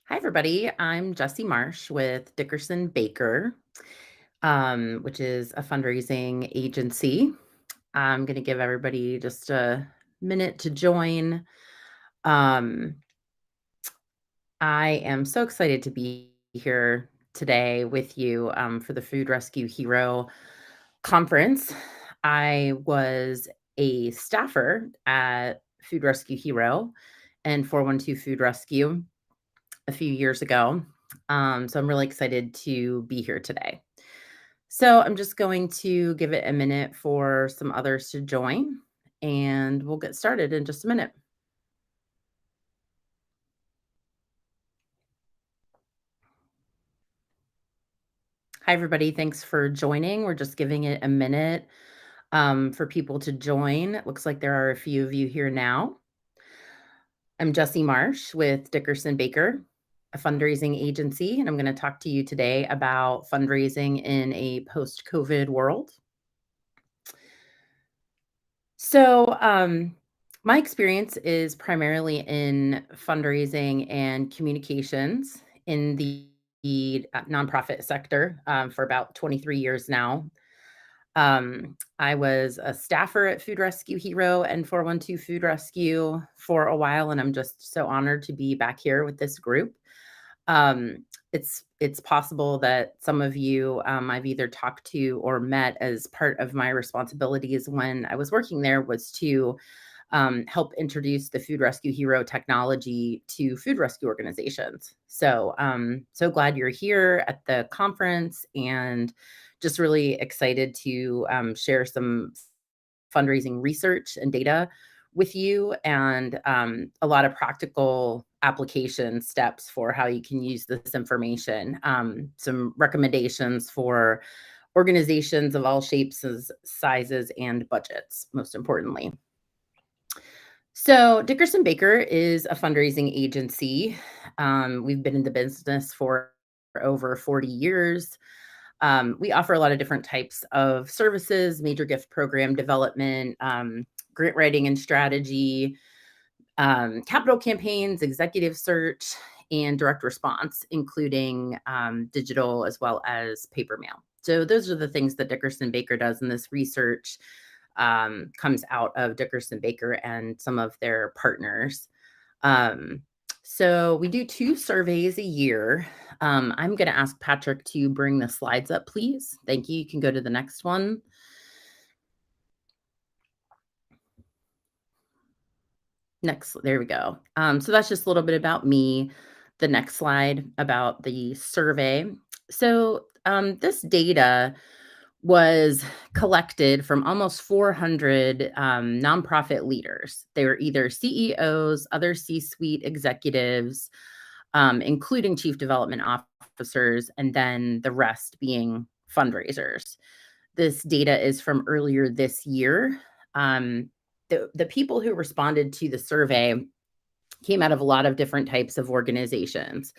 Hi, everybody. I'm Jessi Marsh with Dickerson Baker, which is a fundraising agency. I'm going to give everybody just a minute to join. Um, I am so excited to be here today with you for the Food Rescue Hero Conference. I was a staffer at Food Rescue Hero and 412 Food Rescue a few years ago. So I'm really excited to be here today. So I'm just going to give it a minute for some others to join, and we'll get started in just a minute. Hi, everybody. Thanks for joining. We're just giving it a minute for people to join. It looks like there are a few of you here now. I'm Jessi Marsh with Dickerson Baker, a fundraising agency, and I'm going to talk to you today about fundraising in a post-COVID world. So, my experience is primarily in fundraising and communications in the nonprofit sector for about 23 years now. I was a staffer at Food Rescue Hero and 412 Food Rescue for a while, and I'm just so honored to be back here with this group. It's possible that some of you I've either talked to or met as part of my responsibilities when I was working there was to help introduce the Food Rescue Hero technology to food rescue organizations. So so glad you're here at the conference and just really excited to share some fundraising research and data with you and a lot of practical application steps for how you can use this information. Some recommendations for organizations of all shapes, sizes, and budgets, most importantly. So, Dickerson Baker is a fundraising agency. We've been in the business for over 40 years. We offer a lot of different types of services, major gift program development, grant writing and strategy, capital campaigns, executive search, and direct response, including digital as well as paper mail. So those are the things that Dickerson Baker does, and this research comes out of Dickerson Baker and some of their partners. So we do 2 surveys a year. I'm going to ask Patrick to bring the slides up, please. Thank you. You can go to the next one. Next, there we go. So that's just a little bit about me. The next slide about the survey. So this data was collected from almost 400 nonprofit leaders. They were either CEOs, other C-suite executives, including chief development officers, and then the rest being fundraisers. This data is from earlier this year. The people who responded to the survey came out of a lot of different types of organizations,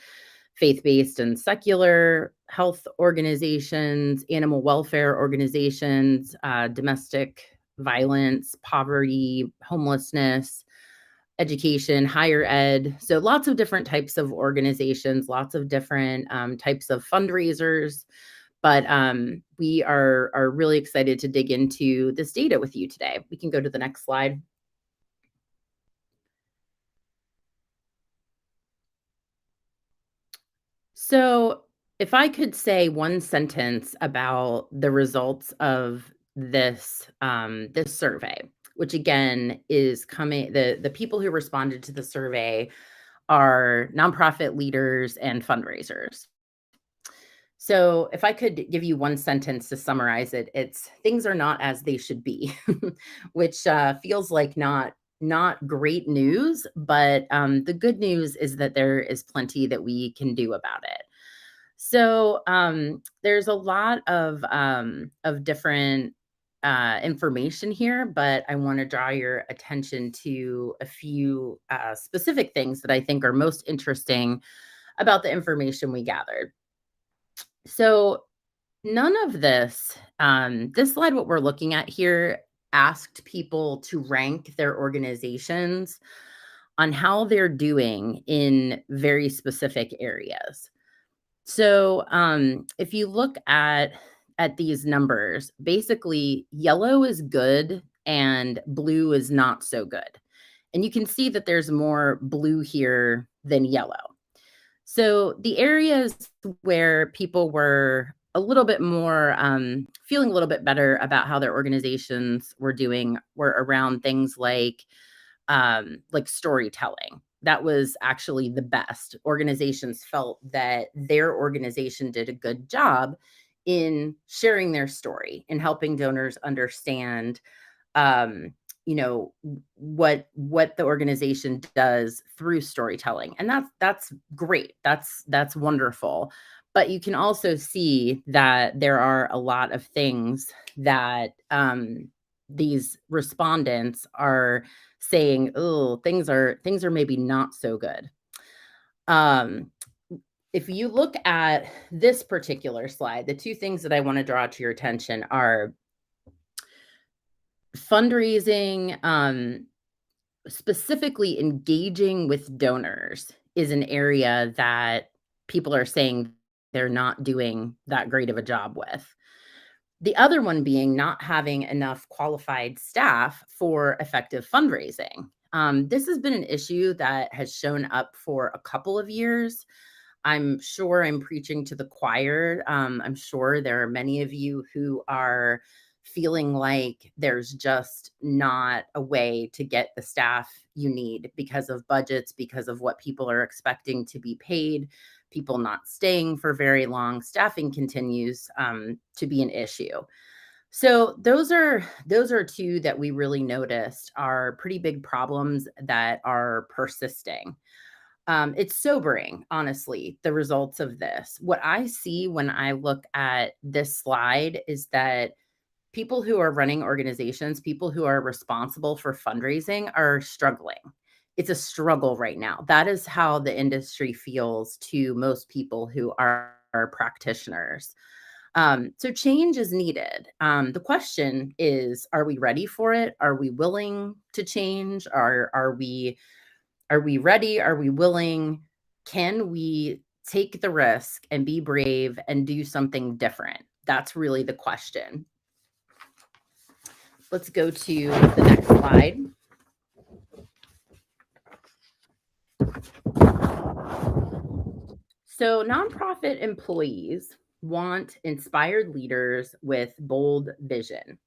faith-based and secular, health organizations, animal welfare organizations, domestic violence, poverty, homelessness, education, higher ed. So lots of different types of organizations, lots of different types of fundraisers. But we are really excited to dig into this data with you today. We can go to the next slide. So, if I could say one sentence about the results of this survey, which again is coming, the people who responded to the survey are nonprofit leaders and fundraisers. So, if I could give you one sentence to summarize it, it's things are not as they should be, which feels like not great news, but the good news is that there is plenty that we can do about it. So there's a lot of different information here, but I want to draw your attention to a few specific things that I think are most interesting about the information we gathered. So none of this, this slide, what we're looking at here, asked people to rank their organizations on how they're doing in very specific areas. So, if you look at these numbers, basically yellow is good and blue is not so good. And you can see that there's more blue here than yellow. So the areas where people were a little bit more feeling a little bit better about how their organizations were doing were around things like storytelling. That was actually the best. Organizations felt that their organization did a good job in sharing their story and helping donors understand um, what the organization does through storytelling. And that's great. That's wonderful. But you can also see that there are a lot of things that these respondents are saying, oh, things are maybe not so good. Um, if you look at this particular slide, the two things that I want to draw to your attention are fundraising, specifically engaging with donors is an area that people are saying they're not doing that great of a job with. The other one being not having enough qualified staff for effective fundraising. This has been an issue that has shown up for a couple of years. I'm sure I'm preaching to the choir. I'm sure there are many of you who are feeling like there's just not a way to get the staff you need because of budgets, because of what people are expecting to be paid, people not staying for very long. Staffing continues to be an issue. So those are two that we really noticed are pretty big problems that are persisting. It's sobering, honestly, the results of this. What I see when I look at this slide is that people who are running organizations, people who are responsible for fundraising are struggling. It's a struggle right now. That is how the industry feels to most people who are practitioners. So change is needed. The question is, are we ready for it? Are we willing to change? Are we ready? Are we willing? Can we take the risk and be brave and do something different? That's really the question. Let's go to the next slide. So, nonprofit employees want inspired leaders with bold vision.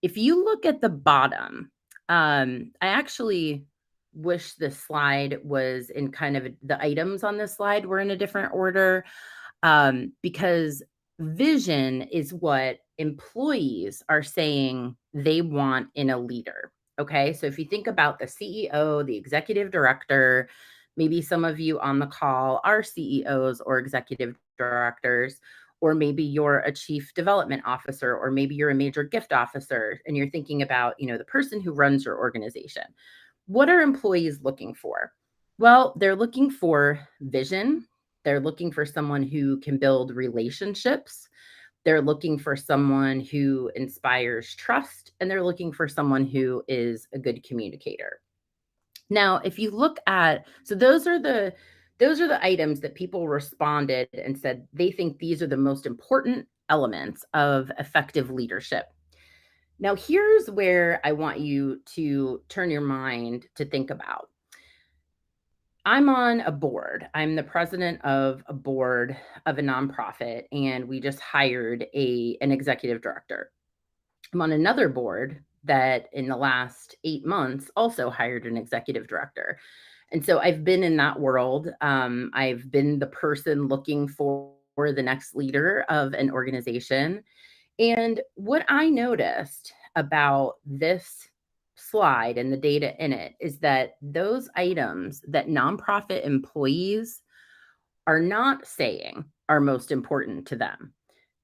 If you look at the bottom, I actually wish this slide was in kind of the items on this slide were in a different order, because vision is what employees are saying they want in a leader. Okay. So if you think about the CEO, the executive director, maybe some of you on the call are CEOs or executive directors, or maybe you're a chief development officer, or maybe you're a major gift officer and you're thinking about, the person who runs your organization. What are employees looking for? Well, they're looking for vision. They're looking for someone who can build relationships. They're looking for someone who inspires trust, and they're looking for someone who is a good communicator. Now, if you look at, so those are the items that people responded and said they think these are the most important elements of effective leadership. Now, here's where I want you to turn your mind to think about. I'm on a board. I'm the president of a board of a nonprofit, and we just hired an executive director. I'm on another board that in the last 8 months also hired an executive director. And so I've been in that world. I've been the person looking for the next leader of an organization. And what I noticed about this slide and the data in it is that those items that nonprofit employees are not saying are most important to them,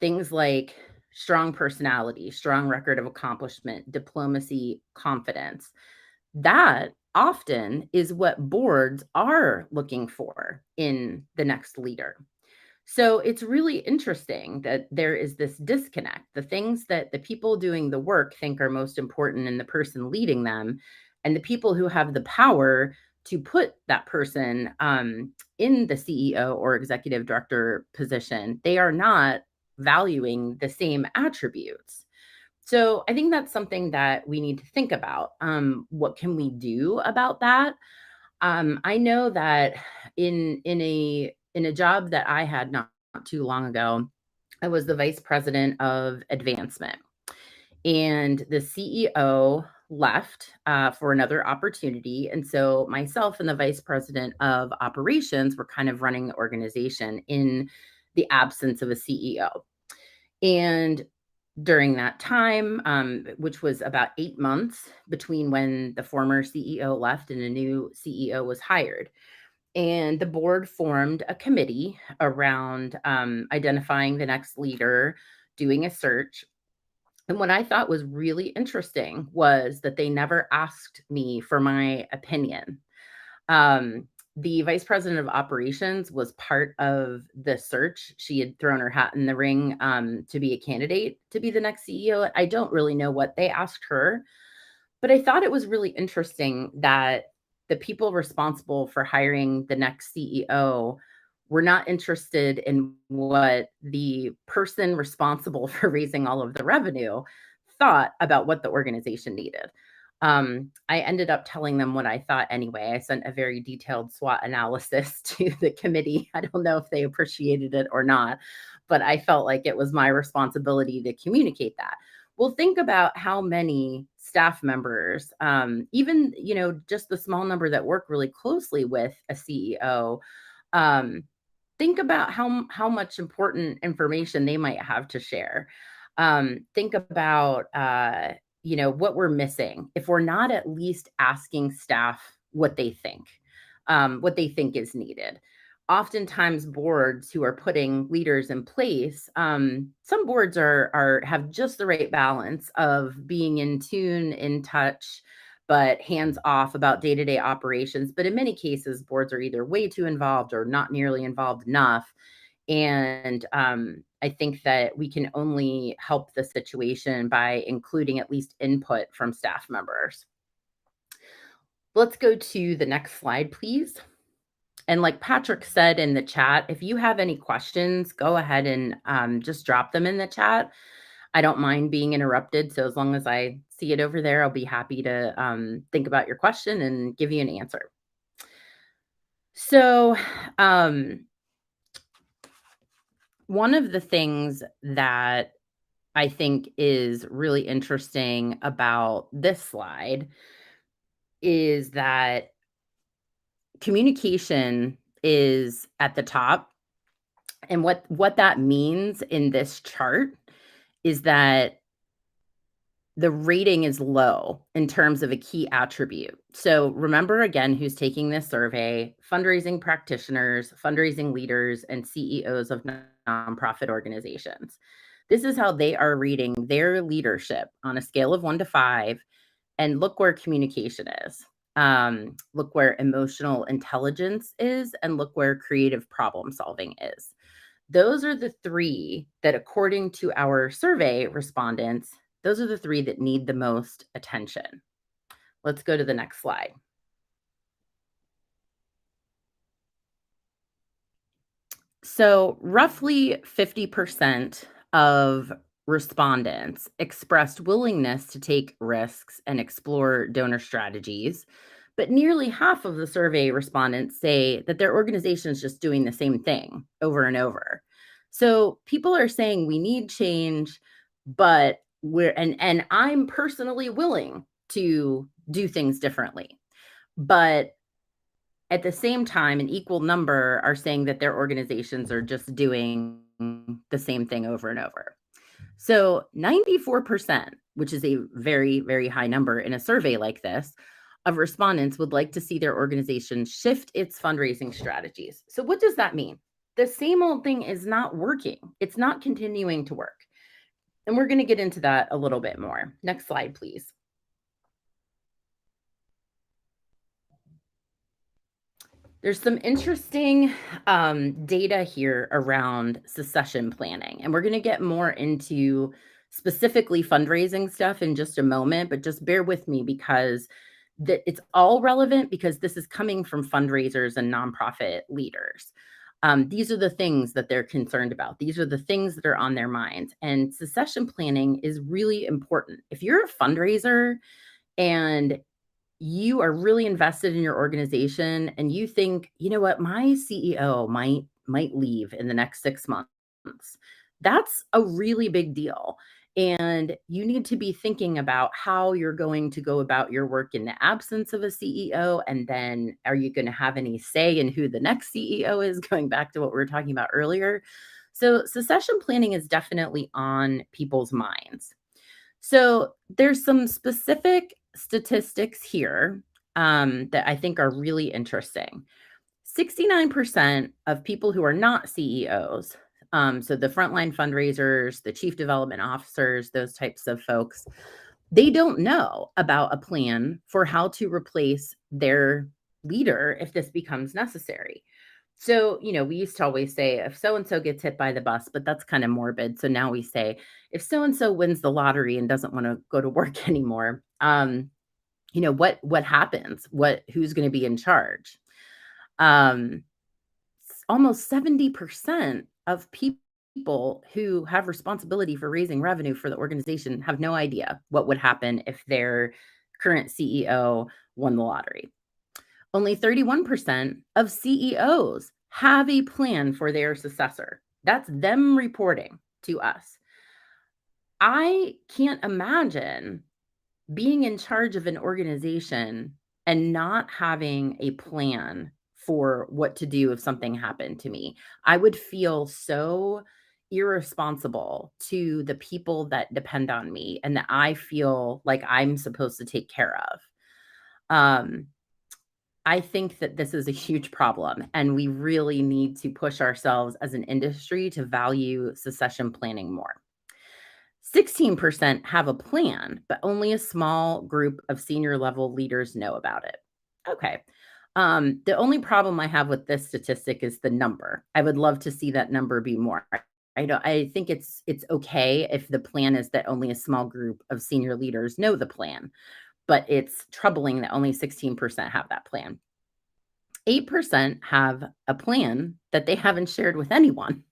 things like strong personality, strong record of accomplishment, diplomacy, confidence, that often is what boards are looking for in the next leader. So it's really interesting that there is this disconnect. The things that the people doing the work think are most important in the person leading them, and the people who have the power to put that person in the CEO or executive director position, they are not valuing the same attributes. So I think that's something that we need to think about. What can we do about that? I know that in a job that I had not too long ago, I was the vice president of advancement, and the CEO left for another opportunity. And so myself and the vice president of operations were kind of running the organization in the absence of a CEO. And during that time, which was about 8 months between when the former CEO left and a new CEO was hired, and the board formed a committee around identifying the next leader, doing a search. And what I thought was really interesting was that they never asked me for my opinion. Um, the vice president of operations was part of the search. She had thrown her hat in the ring to be a candidate to be the next CEO. I don't really know what they asked her, but I thought it was really interesting that the people responsible for hiring the next CEO were not interested in what the person responsible for raising all of the revenue thought about what the organization needed. I ended up telling them what I thought anyway. I sent a very detailed SWOT analysis to the committee. I don't know if they appreciated it or not, but I felt like it was my responsibility to communicate that. Well, think about how many staff members, even just the small number that work really closely with a CEO. Think about how much important information they might have to share. Think about what we're missing if we're not at least asking staff what they think is needed. Oftentimes, boards who are putting leaders in place, some boards have just the right balance of being in tune, in touch, but hands off about day-to-day operations. But in many cases, boards are either way too involved or not nearly involved enough. And I think that we can only help the situation by including at least input from staff members. Let's go to the next slide, please. And like Patrick said in the chat, if you have any questions, go ahead and just drop them in the chat. I don't mind being interrupted. So as long as I see it over there, I'll be happy to think about your question and give you an answer. So one of the things that I think is really interesting about this slide is that communication is at the top. And what that means in this chart is that the rating is low in terms of a key attribute. So remember again, who's taking this survey: fundraising practitioners, fundraising leaders, and CEOs of nonprofit organizations. This is how they are rating their leadership on a scale of 1 to 5. And look where communication is. Look where emotional intelligence is, and look where creative problem solving is. Those are the three that, according to our survey respondents, those are the three that need the most attention. Let's go to the next slide. So roughly 50% of respondents expressed willingness to take risks and explore donor strategies, but nearly half of the survey respondents say that their organization is just doing the same thing over and over. So people are saying we need change, but and I'm personally willing to do things differently. But at the same time, an equal number are saying that their organizations are just doing the same thing over and over. So 94%, which is a very, very high number in a survey like this, of respondents would like to see their organization shift its fundraising strategies. So what does that mean? The same old thing is not working. It's not continuing to work. And we're going to get into that a little bit more. Next slide, please. There's some interesting data here around succession planning, and we're going to get more into specifically fundraising stuff in just a moment, but just bear with me because that it's all relevant because this is coming from fundraisers and nonprofit leaders. These are the things that they're concerned about. These are the things that are on their minds. And succession planning is really important. If you're a fundraiser and you are really invested in your organization and you think, you know what, my CEO might leave in the next 6 months. That's a really big deal. And you need to be thinking about how you're going to go about your work in the absence of a CEO. And then are you going to have any say in who the next CEO is, going back to what we were talking about earlier? So, succession planning is definitely on people's minds. So there's some specific statistics here that I think are really interesting. 69% of people who are not CEOs, so the frontline fundraisers, the chief development officers, those types of folks, they don't know about a plan for how to replace their leader if this becomes necessary. So, we used to always say if so and so gets hit by the bus, but that's kind of morbid. So now we say if so and so wins the lottery and doesn't want to go to work anymore, what happens? Who's going to be in charge? Um, Almost 70% of people who have responsibility for raising revenue for the organization have no idea what would happen if their current CEO won the lottery. Only 31% of CEOs have a plan for their successor. That's them reporting to us. I can't imagine being in charge of an organization and not having a plan for what to do if something happened to me. I would feel so irresponsible to the people that depend on me and that I feel like I'm supposed to take care of. Um, I think that this is a huge problem, and we really need to push ourselves as an industry to value succession planning more. 16% have a plan, but only a small group of senior level leaders know about it. Okay. The only problem I have with this statistic is the number. I would love to see that number be more. I think it's okay if the plan is that only a small group of senior leaders know the plan, but it's troubling that only 16% have that plan. 8% have a plan that they haven't shared with anyone.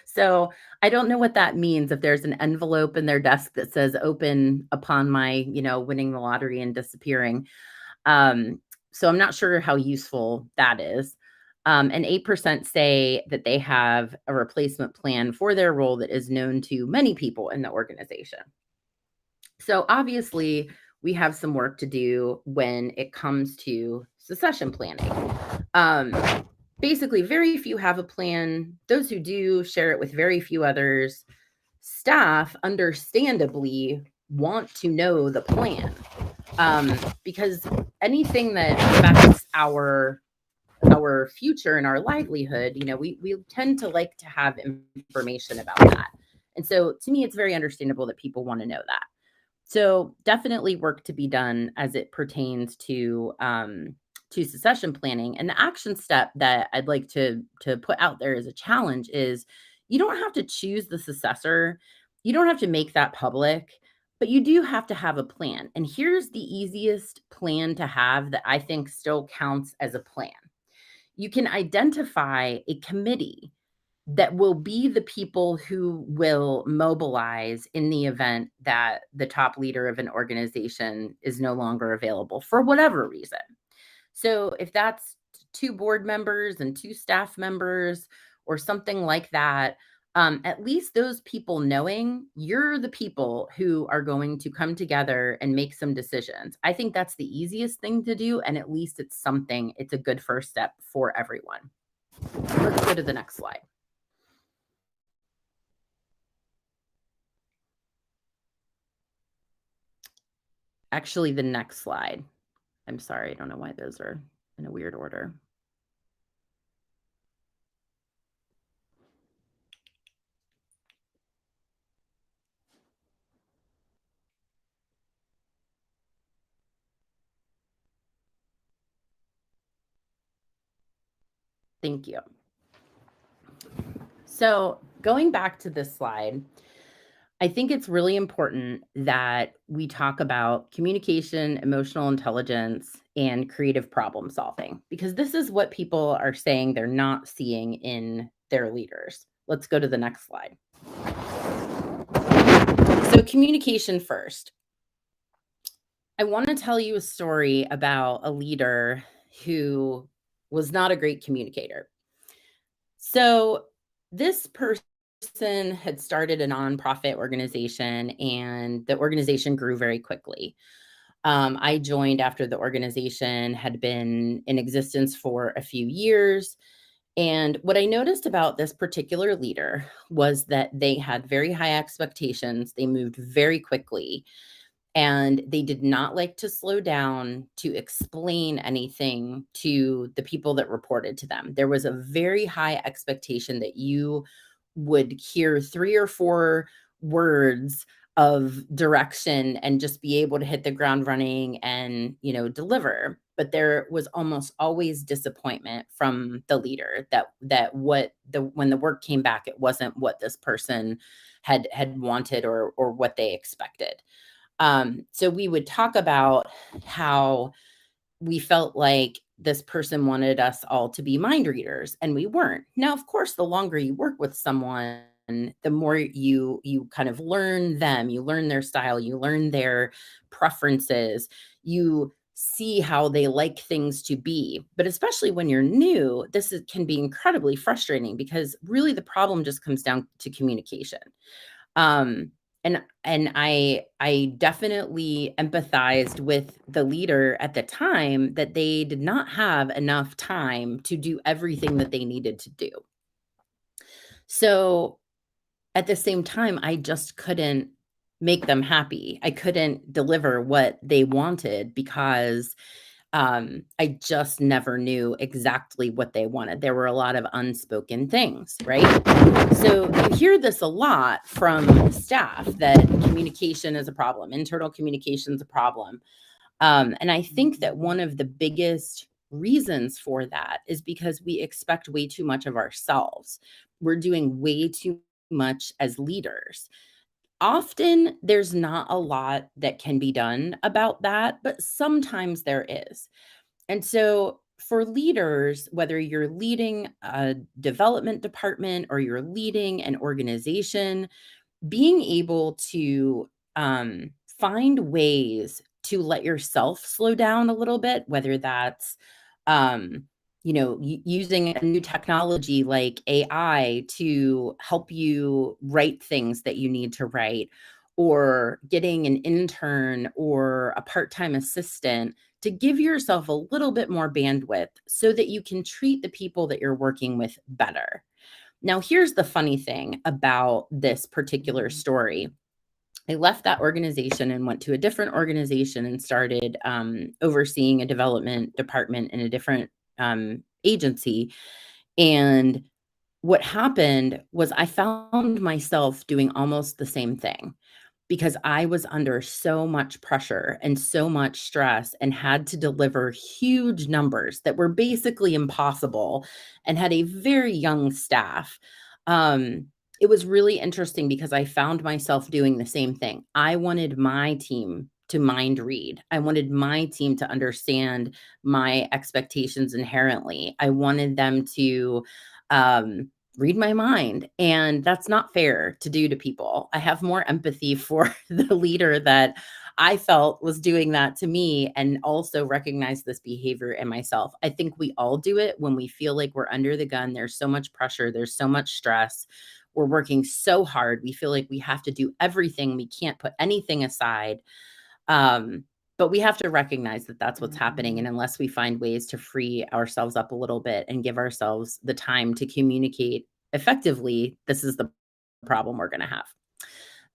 So I don't know what that means if there's an envelope in their desk that says open upon my, winning the lottery and disappearing. So I'm not sure how useful that is. And 8% say that they have a replacement plan for their role that is known to many people in the organization. So obviously, we have some work to do when it comes to succession planning. Um, Basically, very few have a plan. Those who do share it with very few others. Staff, understandably, want to know the plan because anything that affects our future and our livelihood, we tend to like to have information about that. And so, to me, it's very understandable that people want to know that. So definitely work to be done as it pertains to succession planning. And the action step that I'd like to put out there as a challenge is you don't have to choose the successor. You don't have to make that public, but you do have to have a plan. And here's the easiest plan to have that I think still counts as a plan. You can identify a committee that will be the people who will mobilize in the event that the top leader of an organization is no longer available for whatever reason. So if that's two board members and two staff members or something like that, at least those people knowing you're the people who are going to come together and make some decisions. I think that's the easiest thing to do. And at least it's a good first step for everyone. Let's go to the next slide. Actually, the next slide. I'm sorry, I don't know why those are in a weird order. Thank you. So going back to this slide, I think it's really important that we talk about communication, emotional intelligence, and creative problem solving, because this is what people are saying they're not seeing in their leaders. Let's go to the next slide. So, communication first. I want to tell you a story about a leader who was not a great communicator. So, this person had started a nonprofit organization, and the organization grew very quickly. I joined after the organization had been in existence for a few years. And what I noticed about this particular leader was that they had very high expectations. They moved very quickly, and they did not like to slow down to explain anything to the people that reported to them. There was a very high expectation that you would hear 3 or 4 words of direction and just be able to hit the ground running and, deliver. But there was almost always disappointment from the leader that when the work came back, it wasn't what this person had wanted or what they expected. So we would talk about how we felt like this person wanted us all to be mind readers, and we weren't. Now, of course, the longer you work with someone, the more you kind of learn them, you learn their style, you learn their preferences, you see how they like things to be. But especially when you're new, can be incredibly frustrating, because really the problem just comes down to communication. Um, and I definitely empathized with the leader at the time, that they did not have enough time to do everything that they needed to do. So at the same time, I just couldn't make them happy. I couldn't deliver what they wanted, because I just never knew exactly what they wanted. There were a lot of unspoken things, right? So you hear this a lot from staff, that communication is a problem, internal communication is a problem. And I think that one of the biggest reasons for that is because we expect way too much of ourselves. We're doing way too much as leaders. Often there's not a lot that can be done about that, but sometimes there is. And so for leaders, whether you're leading a development department or you're leading an organization, being able to find ways to let yourself slow down a little bit, whether that's um, using a new technology like AI to help you write things that you need to write, or getting an intern or a part-time assistant to give yourself a little bit more bandwidth so that you can treat the people that you're working with better. Now, here's the funny thing about this particular story. I left that organization and went to a different organization and started overseeing a development department in a different agency. And what happened was I found myself doing almost the same thing, because I was under so much pressure and so much stress and had to deliver huge numbers that were basically impossible, and had a very young staff. Um, it was really interesting because I found myself doing the same thing. I wanted my team to mind read. I wanted my team to understand my expectations inherently. I wanted them to um, read my mind. And that's not fair to do to people. I have more empathy for the leader that I felt was doing that to me, and also recognize this behavior in myself. I think we all do it when we feel like we're under the gun. There's so much pressure. There's so much stress. We're working so hard. We feel like we have to do everything. We can't put anything aside. But we have to recognize that that's what's happening. And unless we find ways to free ourselves up a little bit and give ourselves the time to communicate effectively, this is the problem we're going to have.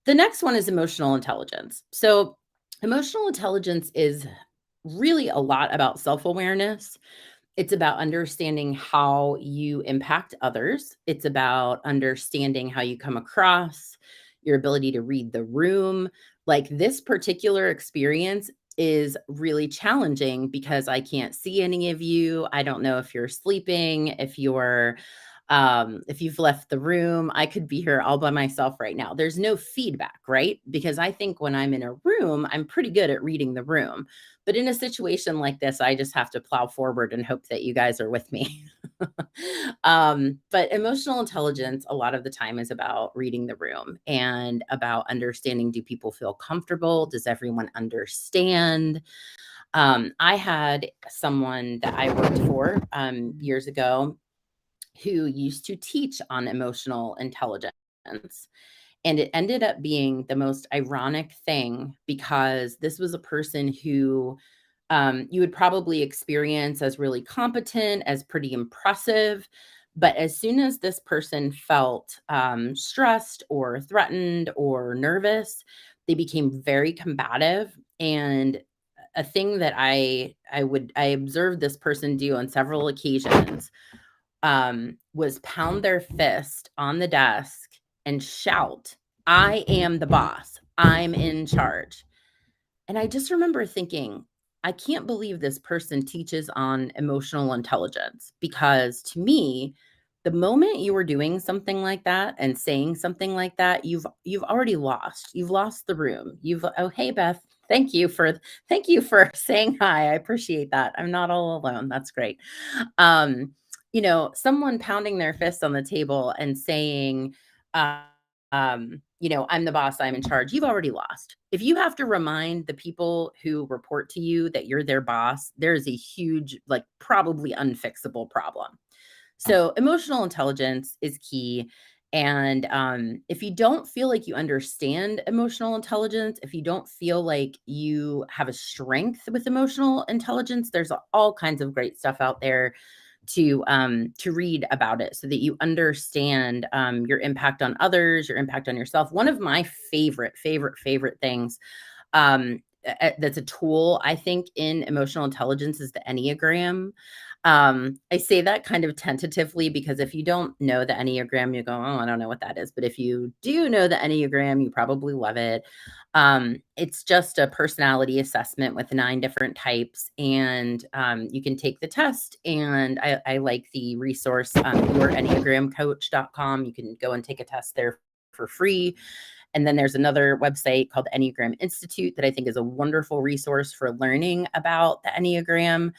The next one is emotional intelligence. So emotional intelligence is really a lot about self-awareness. It's about understanding how you impact others. It's about understanding how you come across, your ability to read the room. Like, this particular experience is really challenging because I can't see any of you. I don't know if you're sleeping, if you're If you've left the room, I could be here all by myself right now. There's no feedback, right? Because I think when I'm in a room, I'm pretty good at reading the room. But in a situation like this, I just have to plow forward and hope that you guys are with me. But emotional intelligence, a lot of the time, is about reading the room and about understanding, do people feel comfortable? Does everyone understand? I had someone that I worked for years ago who used to teach on emotional intelligence. And it ended up being the most ironic thing because this was a person who you would probably experience as really competent, as pretty impressive. But as soon as this person felt stressed or threatened or nervous, they became very combative. And a thing that I observed this person do on several occasions was pound their fist on the desk and shout, "I am the boss. I'm in charge." And I just remember thinking, I can't believe this person teaches on emotional intelligence because to me, the moment you were doing something like that and saying something like that, you've already lost. You've lost the room. Oh, hey Beth, thank you for saying hi. I appreciate that. I'm not all alone. That's great. Someone pounding their fist on the table and saying, uh, I'm the boss, I'm in charge, you've already lost. If you have to remind the people who report to you that you're their boss, there's a huge, like, probably unfixable problem. So, emotional intelligence is key. And if you don't feel like you understand emotional intelligence, if you don't feel like you have a strength with emotional intelligence, there's all kinds of great stuff out there to read about it so that you understand your impact on others, your impact on yourself. One of my favorite things that's a tool, I think, in emotional intelligence is the Enneagram. I say that kind of tentatively because if you don't know the Enneagram, you go, oh, I don't know what that is. But if you do know the Enneagram, you probably love it. It's just a personality assessment with 9 different types, and you can take the test. And I like the resource, yourenneagramcoach.com. You can go and take a test there for free. And then there's another website called Enneagram Institute that I think is a wonderful resource for learning about the Enneagram.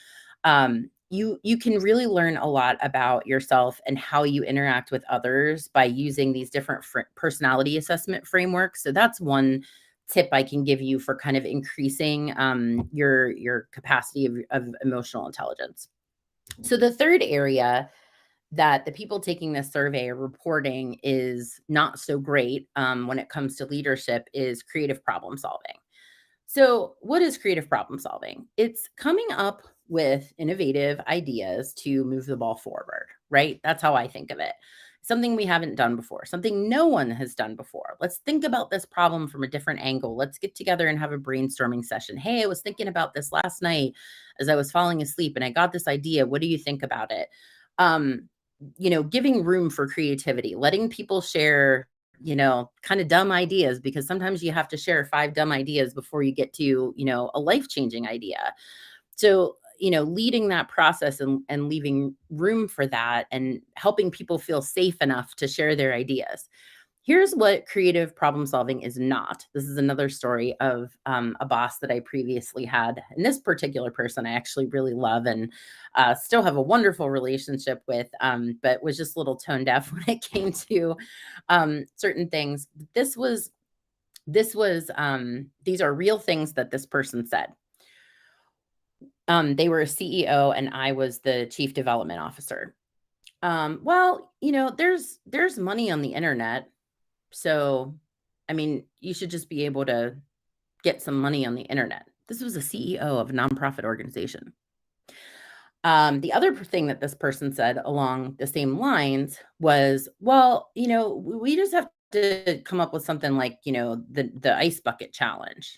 You can really learn a lot about yourself and how you interact with others by using these different personality assessment frameworks. So that's one tip I can give you for kind of increasing your capacity of emotional intelligence. So the third area that the people taking this survey are reporting is not so great when it comes to leadership is creative problem solving. So, what is creative problem solving? It's coming up with innovative ideas to move the ball forward, right? That's how I think of it. Something we haven't done before, something no one has done before. Let's think about this problem from a different angle. Let's get together and have a brainstorming session. Hey, I was thinking about this last night as I was falling asleep and I got this idea. What do you think about it? Um, giving room for creativity, letting people share kind of dumb ideas, because sometimes you have to share 5 dumb ideas before you get to, a life-changing idea. So, leading that process and leaving room for that and helping people feel safe enough to share their ideas. Here's what creative problem solving is not. This is another story of a boss that I previously had. And this particular person I actually really love and still have a wonderful relationship with, but was just a little tone deaf when it came to certain things. These are real things that this person said. They were a CEO and I was the chief development officer. Well, there's money on the internet. So, I mean, you should just be able to get some money on the internet. This was a CEO of a nonprofit organization. The other thing that this person said along the same lines was, well, we just have to come up with something like, the ice bucket challenge.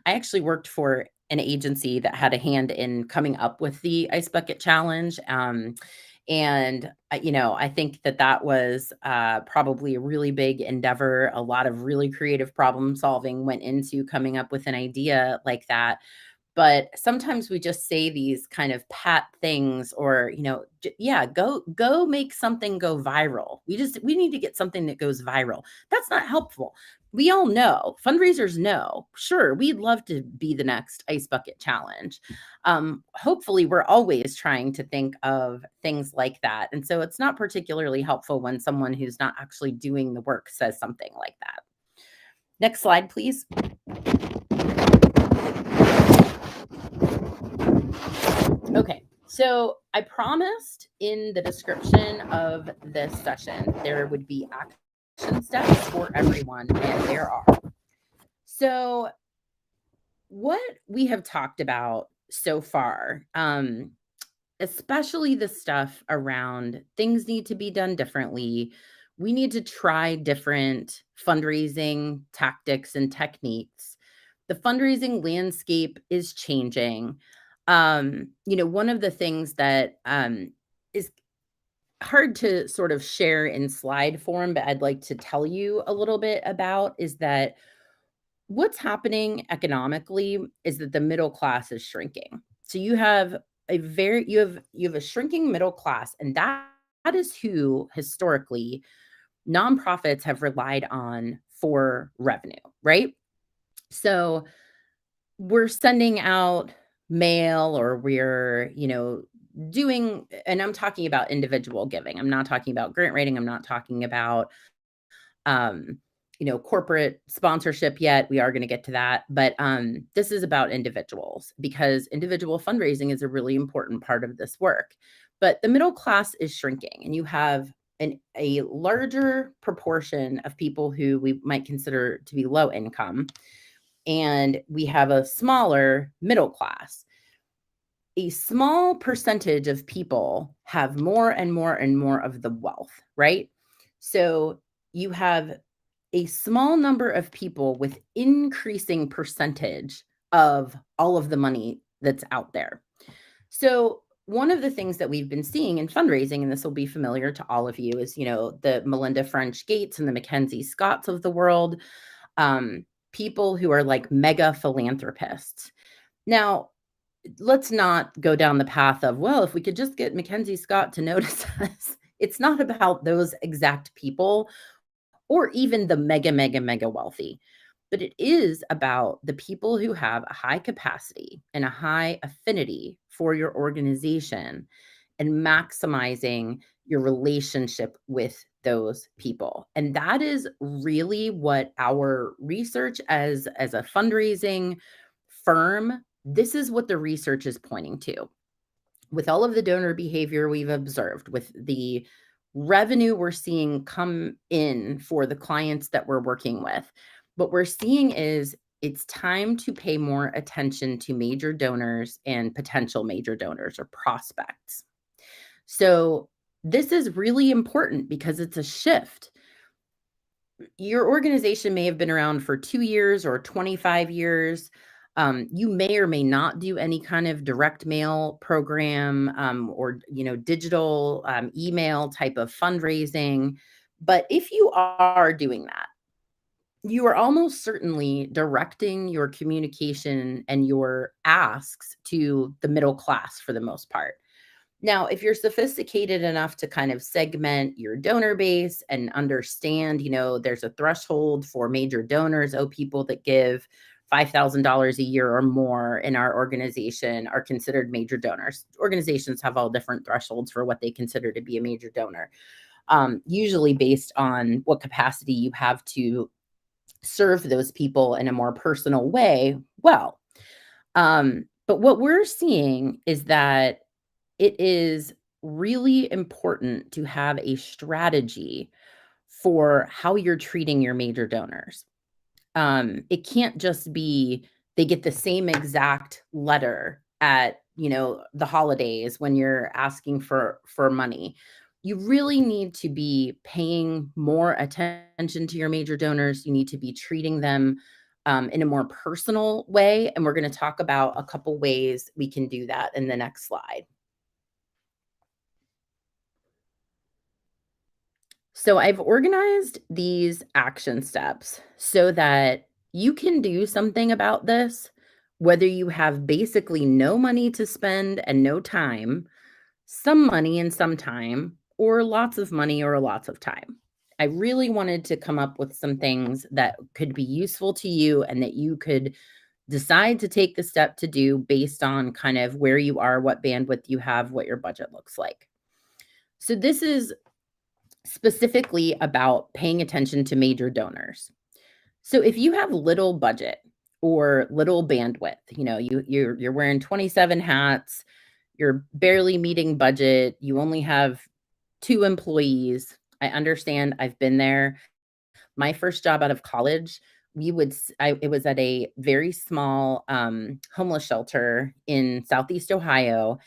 I actually worked for an agency that had a hand in coming up with the ice bucket challenge. I think that was probably a really big endeavor. A lot of really creative problem solving went into coming up with an idea like that. But sometimes we just say these kind of pat things, or, yeah, go make something go viral. We need to get something that goes viral. That's not helpful. We all know, fundraisers know, sure, we'd love to be the next ice bucket challenge. Hopefully we're always trying to think of things like that. And so it's not particularly helpful when someone who's not actually doing the work says something like that. Next slide, please. Okay, so I promised in the description of this session there would be action steps for everyone, and there are. So, what we have talked about so far, especially the stuff around things need to be done differently. We need to try different fundraising tactics and techniques. The fundraising landscape is changing. One of the things that is hard to sort of share in slide form, but I'd like to tell you a little bit about, is that what's happening economically is that the middle class is shrinking. So you have a shrinking middle class, and that is who historically nonprofits have relied on for revenue, right? So we're sending out mail, or we're, doing, and I'm talking about individual giving. I'm not talking about grant writing. I'm not talking about um, corporate sponsorship yet. We are going to get to that. But this is about individuals, because individual fundraising is a really important part of this work. But the middle class is shrinking, and you have a larger proportion of people who we might consider to be low income, and we have a smaller middle class. A small percentage of people have more and more and more of the wealth, right? So you have a small number of people with increasing percentage of all of the money that's out there. So one of the things that we've been seeing in fundraising, and this will be familiar to all of you, is, the Melinda French Gates and the Mackenzie Scotts of the world, people who are like mega philanthropists. Now, let's not go down the path of, well, if we could just get Mackenzie Scott to notice us. It's not about those exact people, or even the mega, mega, mega wealthy, but it is about the people who have a high capacity and a high affinity for your organization, and maximizing your relationship with those people. And that is really what our research as a fundraising firm, this is what the research is pointing to. With all of the donor behavior we've observed, with the revenue we're seeing come in for the clients that we're working with, what we're seeing is it's time to pay more attention to major donors and potential major donors or prospects. So this is really important because it's a shift. Your organization may have been around for 2 years or 25 years. You may or may not do any kind of direct mail program, or digital email type of fundraising. But if you are doing that, you are almost certainly directing your communication and your asks to the middle class for the most part. Now, if you're sophisticated enough to kind of segment your donor base and understand, there's a threshold for major donors. Oh, people that give $5,000 a year or more in our organization are considered major donors. Organizations have all different thresholds for what they consider to be a major donor, usually based on what capacity you have to serve those people in a more personal way. Well, but what we're seeing is that it is really important to have a strategy for how you're treating your major donors. It can't just be they get the same exact letter at, the holidays when you're asking for money. You really need to be paying more attention to your major donors. You need to be treating them in a more personal way. And we're going to talk about a couple ways we can do that in the next slide. So I've organized these action steps so that you can do something about this whether you have basically no money to spend and no time, some money and some time, or lots of money or lots of time. I really wanted to come up with some things that could be useful to you and that you could decide to take the step to do based on kind of where you are, what bandwidth you have, what your budget looks like. So this is specifically about paying attention to major donors. So if you have little budget or little bandwidth, you're wearing 27 hats, you're barely meeting budget, you only have 2 employees. I understand, I've been there. My first job out of college, it was at a very small homeless shelter in Southeast Ohio.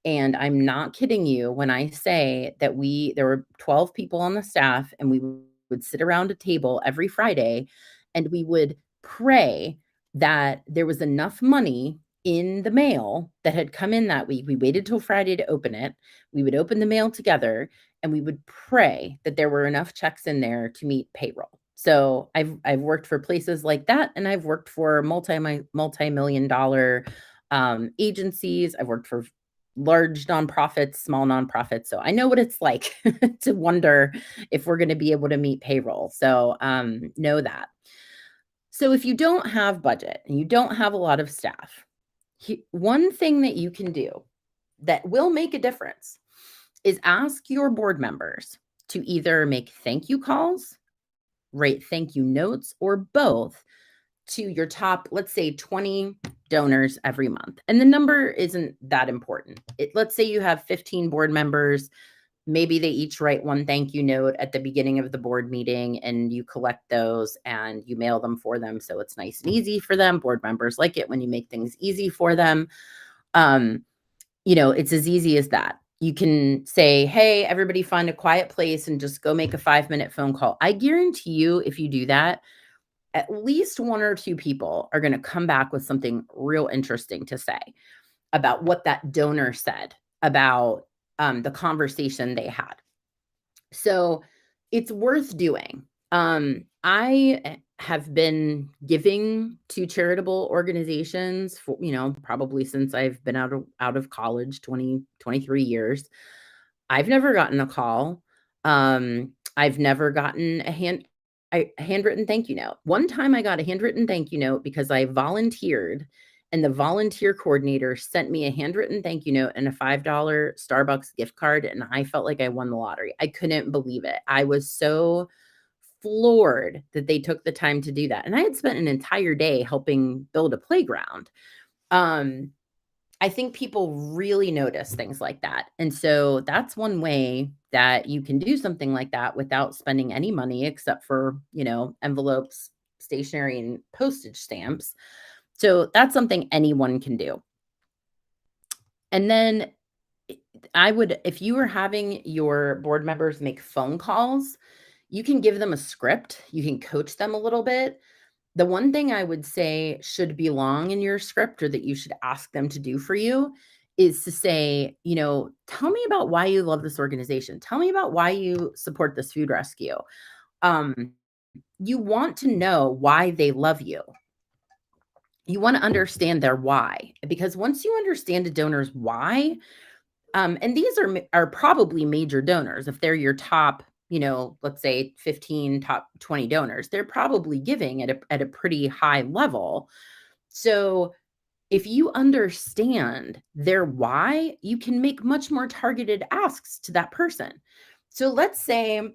And I'm not kidding you when I say that there were 12 people on the staff, and we would sit around a table every Friday and we would pray that there was enough money in the mail that had come in that week. We waited till Friday to open it. We would open the mail together and we would pray that there were enough checks in there to meet payroll. So I've worked for places like that, and I've worked for multi-million dollar agencies. I've worked for large nonprofits, small nonprofits. So I know what it's like to wonder if we're going to be able to meet payroll. So know that. So if you don't have budget and you don't have a lot of staff, one thing that you can do that will make a difference is ask your board members to either make thank you calls, write thank you notes, or both to your top, let's say 20 donors every month. And the number isn't that important. Let's say you have 15 board members. Maybe they each write one thank you note at the beginning of the board meeting, and you collect those and you mail them for them. So it's nice and easy for them. Board members like it when you make things easy for them. It's as easy as that. You can say, hey, everybody find a quiet place and just go make a 5-minute phone call. I guarantee you, if you do that, at least 1 or 2 people are going to come back with something real interesting to say about what that donor said about the conversation they had. So it's worth doing. I have been giving to charitable organizations for, probably since I've been out of college, 23 years. I've never gotten a call. I've never gotten a handwritten thank you note. One time I got a handwritten thank you note because I volunteered, and the volunteer coordinator sent me a handwritten thank you note and a $5 Starbucks gift card, and I felt like I won the lottery. I couldn't believe it. I was so floored that they took the time to do that. And I had spent an entire day helping build a playground. I think people really notice things like that. And so that's one way that you can do something like that without spending any money except for, envelopes, stationery, and postage stamps. So that's something anyone can do. And then if you are having your board members make phone calls, you can give them a script. You can coach them a little bit. The one thing I would say should belong in your script, or that you should ask them to do for you, is to say, tell me about why you love this organization. Tell me about why you support this food rescue. You want to know why they love you. You want to understand their why, because once you understand a donor's why, and these are probably major donors. If they're your top, let's say 15 top 20 donors, they're probably giving at a pretty high level. So if you understand their why, you can make much more targeted asks to that person. So let's say,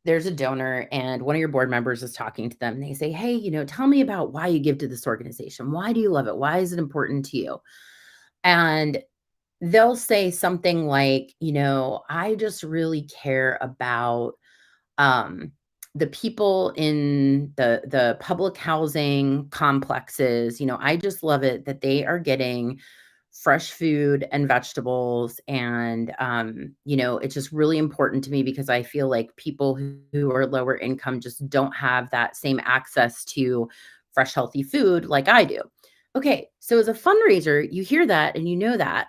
there's a donor and one of your board members is talking to them and they say, hey, tell me about why you give to this organization. Why do you love it? Why is it important to you? And they'll say something like, I just really care about the people in the public housing complexes. I just love it that they are getting fresh food and vegetables. And, it's just really important to me because I feel like people who are lower income just don't have that same access to fresh, healthy food like I do. Okay. So as a fundraiser, you hear that and you know that.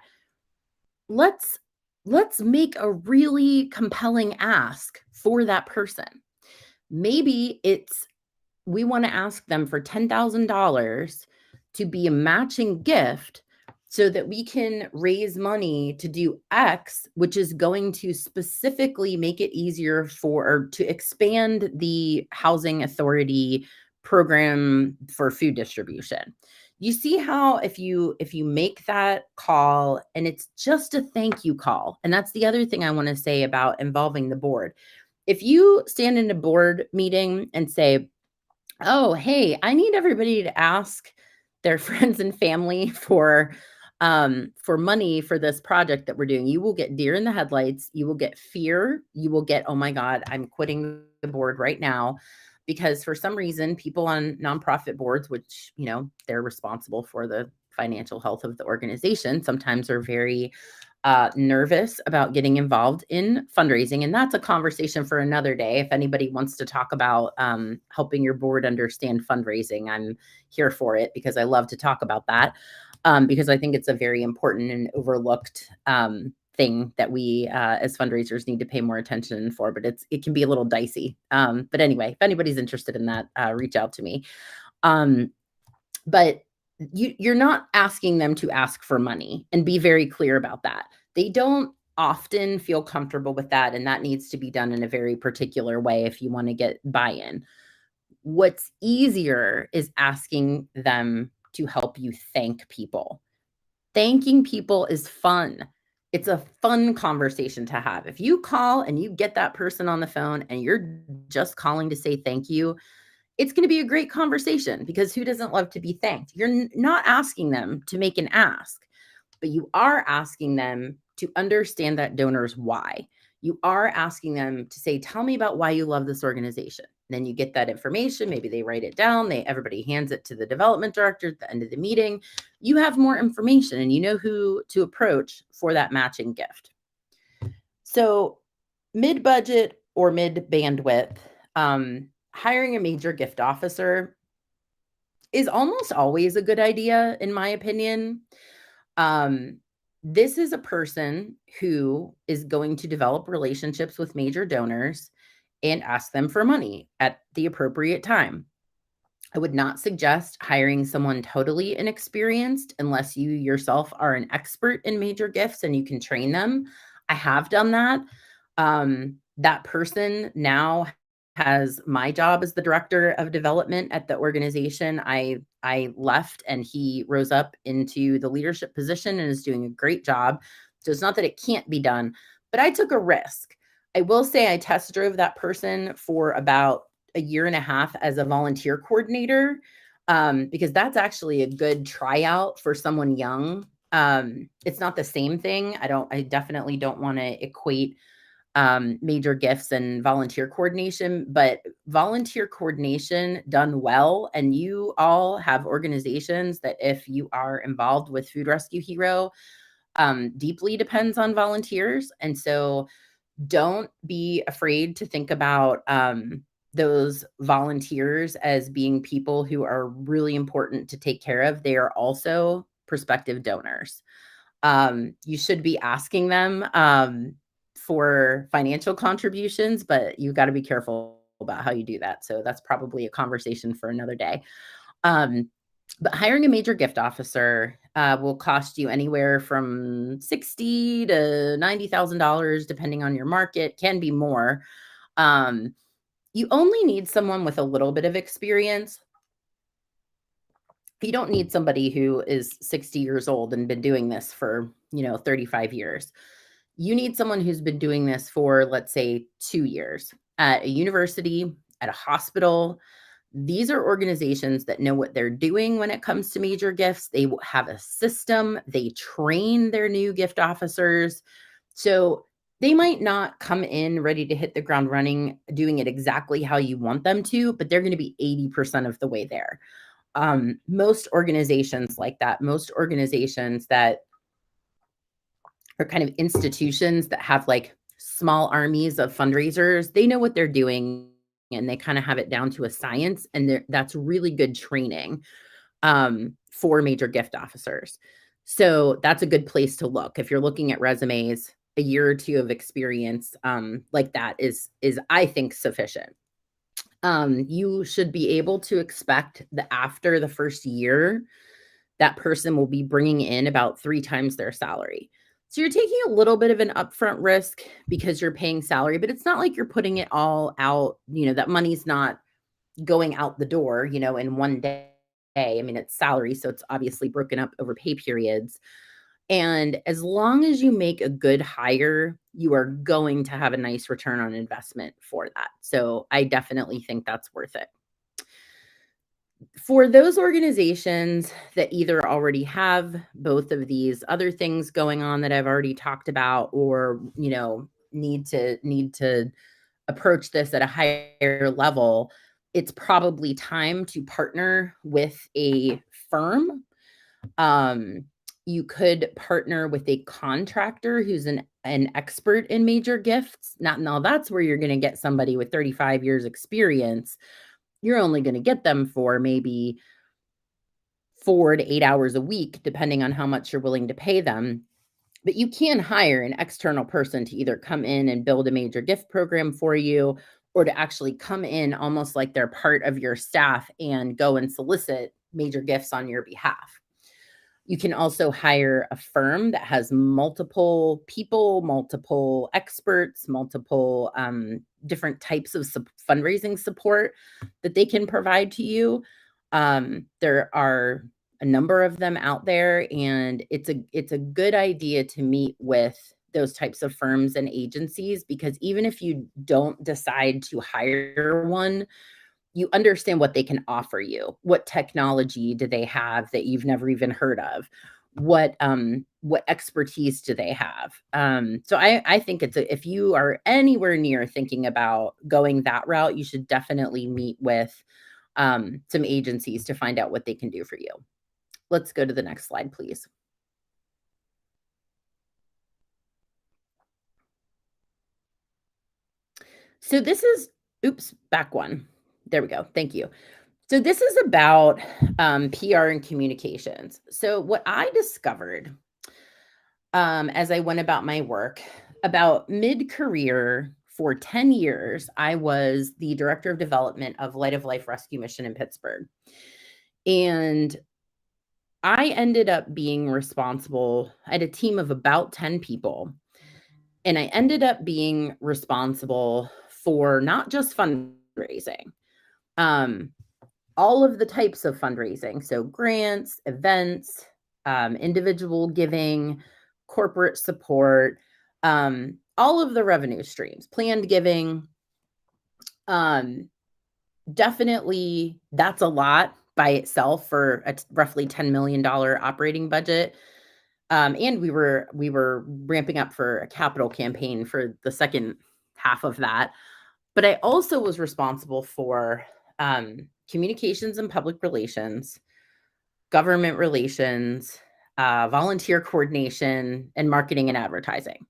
Let's make a really compelling ask for that person. Maybe it's we want to ask them for $10,000 to be a matching gift so that we can raise money to do X, which is going to specifically make it easier or to expand the housing authority program for food distribution. You see how if you make that call, and it's just a thank you call, and that's the other thing I want to say about involving the board. If you stand in a board meeting and say, oh, hey, I need everybody to ask their friends and family for money for this project that we're doing, you will get deer in the headlights. You will get fear. You will get, oh my God, I'm quitting the board right now. Because for some reason, people on nonprofit boards, which, they're responsible for the financial health of the organization, sometimes are very nervous about getting involved in fundraising. And that's a conversation for another day. If anybody wants to talk about helping your board understand fundraising, I'm here for it because I love to talk about that, because I think it's a very important and overlooked thing that we as fundraisers need to pay more attention for, but it can be a little dicey. But anyway, if anybody's interested in that, reach out to me. But you're not asking them to ask for money, and be very clear about that. They don't often feel comfortable with that, and that needs to be done in a very particular way if you want to get buy-in. What's easier is asking them to help you thank people. Thanking people is fun. It's a fun conversation to have. If you call and you get that person on the phone and you're just calling to say thank you, it's going to be a great conversation, because who doesn't love to be thanked? You're not asking them to make an ask, but you are asking them to understand that donor's why. You are asking them to say, tell me about why you love this organization. Then you get that information. Maybe they write it down. Everybody hands it to the development director at the end of the meeting. You have more information and you know who to approach for that matching gift. So mid-budget or mid-bandwidth, hiring a major gift officer is almost always a good idea, in my opinion. This is a person who is going to develop relationships with major donors and ask them for money at the appropriate time. I would not suggest hiring someone totally inexperienced unless you yourself are an expert in major gifts and you can train them. I have done that. That person now has my job as the director of development at the organization. I left and he rose up into the leadership position and is doing a great job. So it's not that it can't be done, but I took a risk. I will say I test drove that person for about a year and a half as a volunteer coordinator, because that's actually a good tryout for someone young. It's not the same thing. I definitely don't want to equate major gifts and volunteer coordination, but volunteer coordination done well. And you all have organizations that if you are involved with Food Rescue Hero, deeply depends on volunteers. And so don't be afraid to think about those volunteers as being people who are really important to take care of. They are also prospective donors. You should be asking them for financial contributions, but you got to be careful about how you do that. So that's probably a conversation for another day. But hiring a major gift officer will cost you anywhere from $60,000 to $90,000, depending on your market. Can be more. You only need someone with a little bit of experience. You don't need somebody who is 60 years old and been doing this for 35 years. You need someone who's been doing this for, let's say, 2 years at a university, at a hospital. These are organizations that know what they're doing when it comes to major gifts. They have a system. They train their new gift officers. So they might not come in ready to hit the ground running, doing it exactly how you want them to, but they're going to be 80% of the way there. Most organizations like that, most organizations that are kind of institutions that have like small armies of fundraisers, they know what they're doing and they kind of have it down to a science. And that's really good training for major gift officers. So that's a good place to look. If you're looking at resumes, a year or two of experience like that is I think sufficient. You should be able to expect that after the first year, that person will be bringing in about 3 times their salary. So you're taking a little bit of an upfront risk because you're paying salary, but it's not like you're putting it all out, that money's not going out the door, in one day. I mean, it's salary, so it's obviously broken up over pay periods. And as long as you make a good hire, you are going to have a nice return on investment for that. So I definitely think that's worth it. For those organizations that either already have both of these other things going on that I've already talked about, or, need to approach this at a higher level, it's probably time to partner with a firm. You could partner with a contractor who's an expert in major gifts. Now that's where you're going to get somebody with 35 years experience. You're only going to get them for maybe 4 to 8 hours a week, depending on how much you're willing to pay them. But you can hire an external person to either come in and build a major gift program for you, or to actually come in almost like they're part of your staff and go and solicit major gifts on your behalf. You can also hire a firm that has multiple people, multiple experts, multiple different types of fundraising support that they can provide to you. There are a number of them out there, and it's a good idea to meet with those types of firms and agencies, because even if you don't decide to hire one, you understand what they can offer you. What technology do they have that you've never even heard of? What expertise do they have? So I think if you are anywhere near thinking about going that route, you should definitely meet with some agencies to find out what they can do for you. Let's go to the next slide, please. So this is, back one. There we go. Thank you. So this is about PR and communications. So what I discovered as I went about my work, about mid-career, for 10 years, I was the director of development of Light of Life Rescue Mission in Pittsburgh. And I ended up being responsible. I had a team of about 10 people. And I ended up being responsible for not just fundraising, all of the types of fundraising. So grants, events, individual giving, corporate support, all of the revenue streams, planned giving. Definitely, that's a lot by itself for a roughly $10 million operating budget. And we were ramping up for a capital campaign for the second half of that. But I also was responsible for communications and public relations, government relations, volunteer coordination, and marketing and advertising.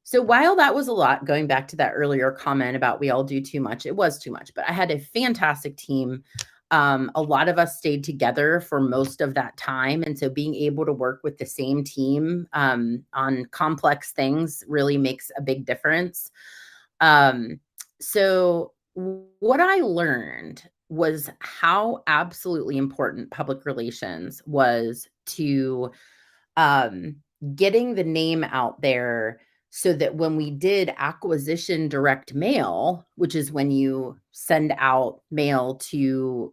So while that was a lot, going back to that earlier comment about we all do too much, it was too much, but I had a fantastic team. A lot of us stayed together for most of that time. And so being able to work with the same team on complex things really makes a big difference. So what I learned was how absolutely important public relations was to getting the name out there, so that when we did acquisition direct mail, which is when you send out mail to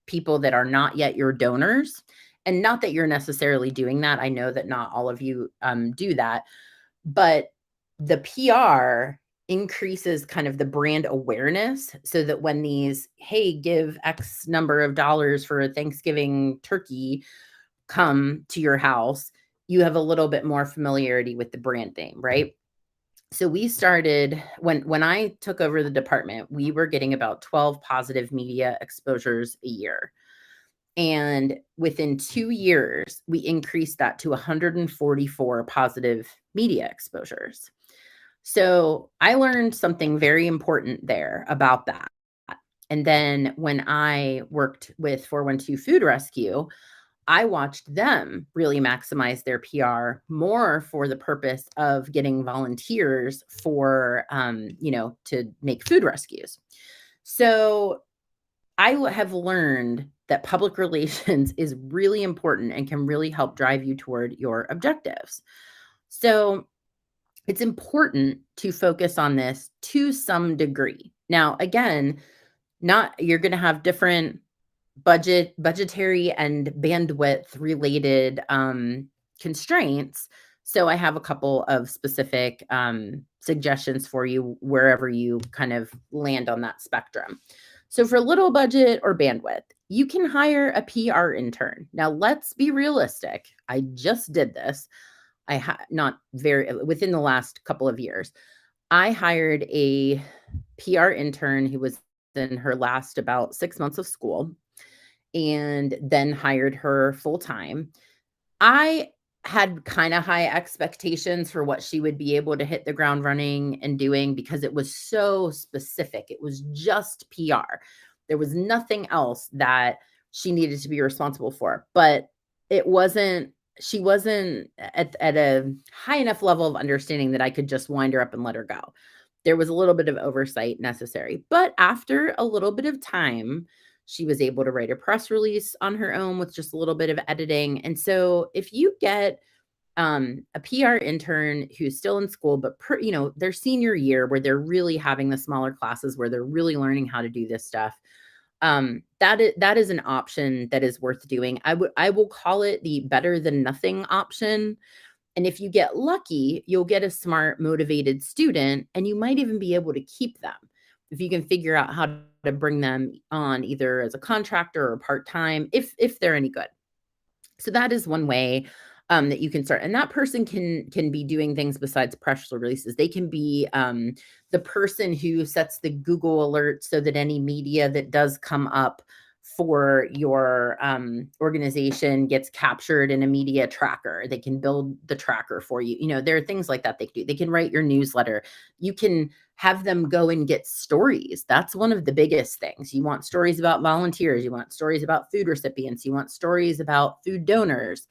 people that are not yet your donors, and not that you're necessarily doing that. I know that not all of you do that, but the PR increases kind of the brand awareness, so that when these, hey, give X number of dollars for a Thanksgiving turkey come to your house, you have a little bit more familiarity with the brand name, right? So we started, when I took over the department, we were getting about 12 positive media exposures a year. And within 2 years, we increased that to 144 positive media exposures. So I learned something very important there about that. And then when I worked with 412 Food Rescue, I watched them really maximize their PR more for the purpose of getting volunteers for, to make food rescues. So have learned that public relations is really important and can really help drive you toward your objectives. So it's important to focus on this to some degree. Now, again, not you're going to have different budgetary and bandwidth related constraints. So I have a couple of specific suggestions for you wherever you kind of land on that spectrum. So for little budget or bandwidth, you can hire a PR intern. Now let's be realistic. I just did this. Not very within the last couple of years. I hired a PR intern who was in her last about 6 months of school and then hired her full time. I had kind of high expectations for what she would be able to hit the ground running and doing because it was so specific. It was just PR. There was nothing else that she needed to be responsible for, but she wasn't at a high enough level of understanding that I could just wind her up and let her go. There was a little bit of oversight necessary, but after a little bit of time, she was able to write a press release on her own with just a little bit of editing. And so if you get a PR intern who's still in school, but their senior year where they're really having the smaller classes where they're really learning how to do this stuff, that is an option that is worth doing. I will call it the better than nothing option. And if you get lucky, you'll get a smart, motivated student, and you might even be able to keep them if you can figure out how to bring them on either as a contractor or part-time, if they're any good. So that is one way that you can start. And that person can be doing things besides press releases. They can be the person who sets the Google alert so that any media that does come up for your organization gets captured in a media tracker. They can build the tracker for you. There are things like that they can do. They can write your newsletter. You can have them go and get stories. That's one of the biggest things. You want stories about volunteers. You want stories about food recipients. You want stories about food donors.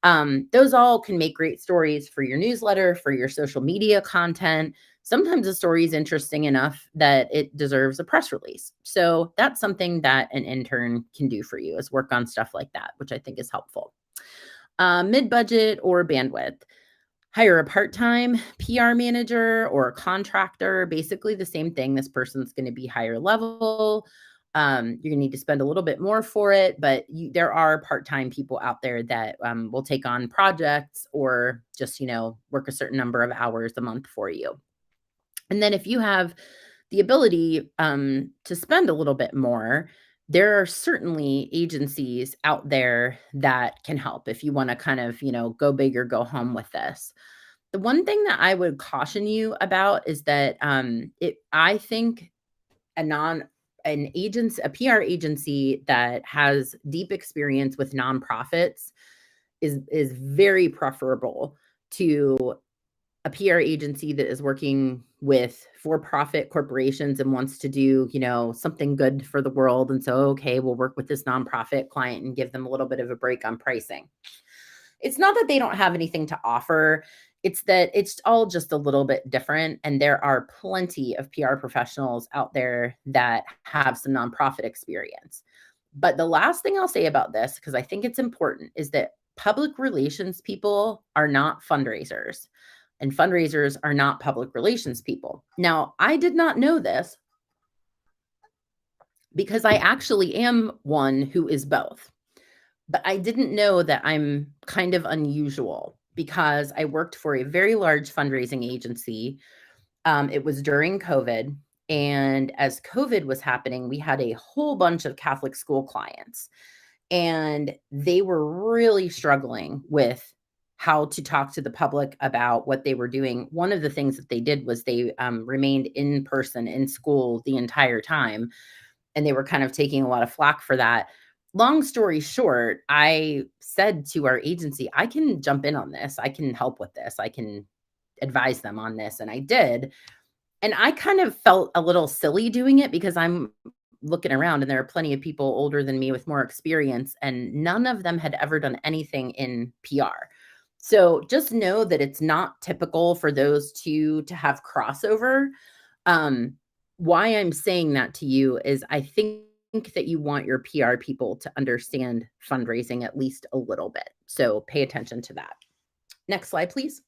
Those all can make great stories for your newsletter, for your social media content. Sometimes a story is interesting enough that it deserves a press release. So that's something that an intern can do for you, is work on stuff like that, which I think is helpful. Mid-budget or bandwidth. Hire a part-time PR manager or a contractor, basically the same thing. This person's going to be higher level. You're going to need to spend a little bit more for it, but there are part-time people out there that will take on projects or just, work a certain number of hours a month for you. And then if you have the ability to spend a little bit more, there are certainly agencies out there that can help if you want to kind of, go big or go home with this. The one thing that I would caution you about is that I think a PR agency that has deep experience with nonprofits is very preferable to a PR agency that is working with for-profit corporations and wants to do, something good for the world. And so, okay, we'll work with this nonprofit client and give them a little bit of a break on pricing. It's not that they don't have anything to offer. It's that it's all just a little bit different. And there are plenty of PR professionals out there that have some nonprofit experience. But the last thing I'll say about this, because I think it's important, is that public relations people are not fundraisers. And fundraisers are not public relations people. Now, I did not know this because I actually am one who is both. But I didn't know that I'm kind of unusual because I worked for a very large fundraising agency. It was during COVID. And as COVID was happening, we had a whole bunch of Catholic school clients. And they were really struggling with how to talk to the public about what they were doing. One of the things that they did was they remained in person in school the entire time, and they were kind of taking a lot of flack for that. Long story short, I said to our agency, I can jump in on this. I can help with this. I can advise them on this. And I did. And I kind of felt a little silly doing it because I'm looking around and there are plenty of people older than me with more experience, and none of them had ever done anything in PR. So just know that it's not typical for those two to have crossover. Why I'm saying that to you is I think that you want your PR people to understand fundraising at least a little bit. So pay attention to that. Next slide, please.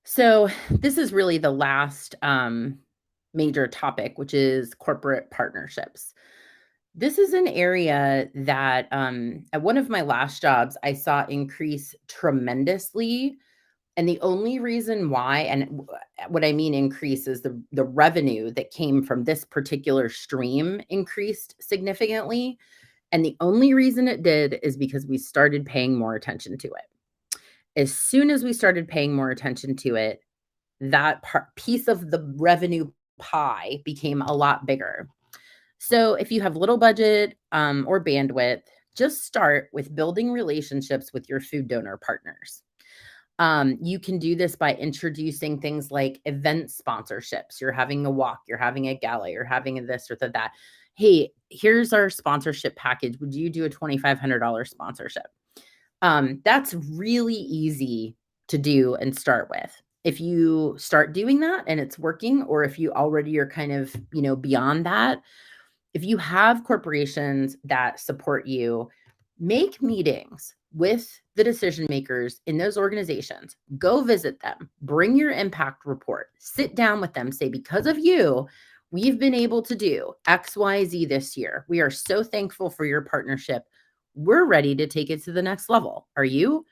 So this is really the last major topic, which is corporate partnerships. This is an area that at one of my last jobs, I saw increase tremendously. And the only reason why, and what I mean increase, is the revenue that came from this particular stream increased significantly. And the only reason it did is because we started paying more attention to it. As soon as we started paying more attention to it, that piece of the revenue pie became a lot bigger. So if you have little budget or bandwidth, just start with building relationships with your food donor partners. You can do this by introducing things like event sponsorships. You're having a walk, you're having a gala, you're having a this or that. Hey, here's our sponsorship package. Would you do a $2,500 sponsorship? That's really easy to do and start with. If you start doing that and it's working, or if you already are kind of, beyond that, if you have corporations that support you, make meetings with the decision makers in those organizations. Go visit them, bring your impact report, sit down with them, say, because of you, we've been able to do XYZ this year. We are so thankful for your partnership. We're ready to take it to the next level. Are you?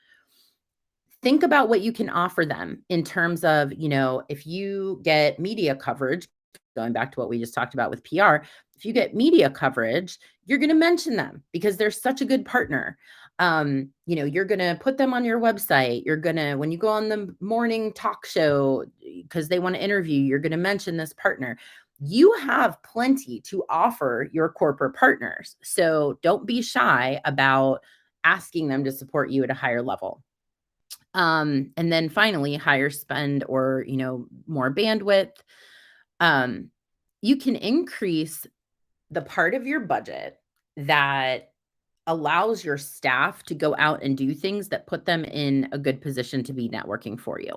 Think about what you can offer them in terms of, if you get media coverage, going back to what we just talked about with PR, if you get media coverage, you're going to mention them because they're such a good partner. You're going to put them on your website. You're going to, when you go on the morning talk show, because they want to interview, you're going to mention this partner. You have plenty to offer your corporate partners. So don't be shy about asking them to support you at a higher level. And then finally, higher spend or, more bandwidth. You can increase the part of your budget that allows your staff to go out and do things that put them in a good position to be networking for you.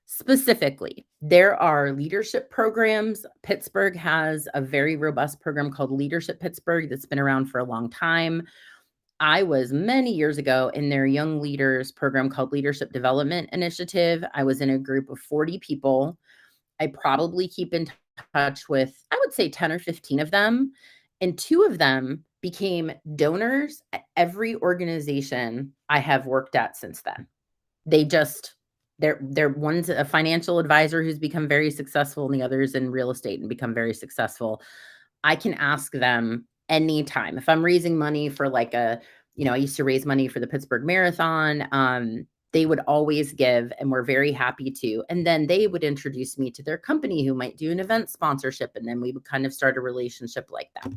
Specifically, there are leadership programs. Pittsburgh has a very robust program called Leadership Pittsburgh that's been around for a long time. I was many years ago in their young leaders program called Leadership Development Initiative. I was in a group of 40 people. I probably keep in touch with, I would say 10 or 15 of them. And 2 of them became donors at every organization I have worked at since then. They're one's a financial advisor who's become very successful, and the other's in real estate and become very successful. I can ask them anytime. If I'm raising money for I used to raise money for the Pittsburgh Marathon. They would always give, and we're very happy to. And then they would introduce me to their company who might do an event sponsorship. And then we would kind of start a relationship like that.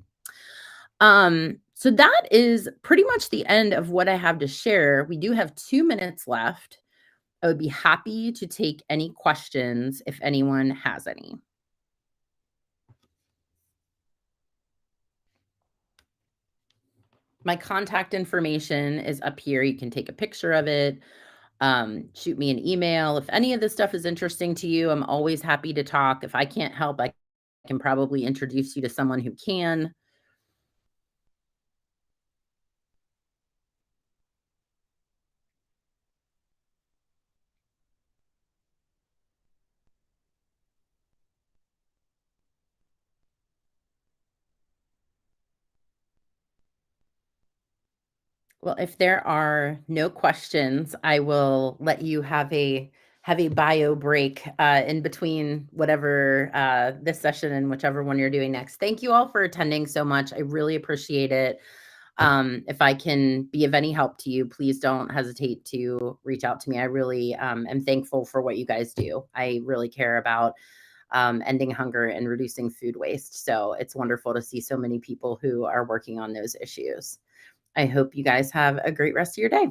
So that is pretty much the end of what I have to share. We do have 2 minutes left. I would be happy to take any questions if anyone has any. My contact information is up here. You can take a picture of it. Shoot me an email. If any of this stuff is interesting to you, I'm always happy to talk. If I can't help, I can probably introduce you to someone who can. Well, if there are no questions, I will let you have a bio break in between whatever this session and whichever one you're doing next. Thank you all for attending so much. I really appreciate it. If I can be of any help to you, please don't hesitate to reach out to me. I really am thankful for what you guys do. I really care about ending hunger and reducing food waste. So it's wonderful to see so many people who are working on those issues. I hope you guys have a great rest of your day.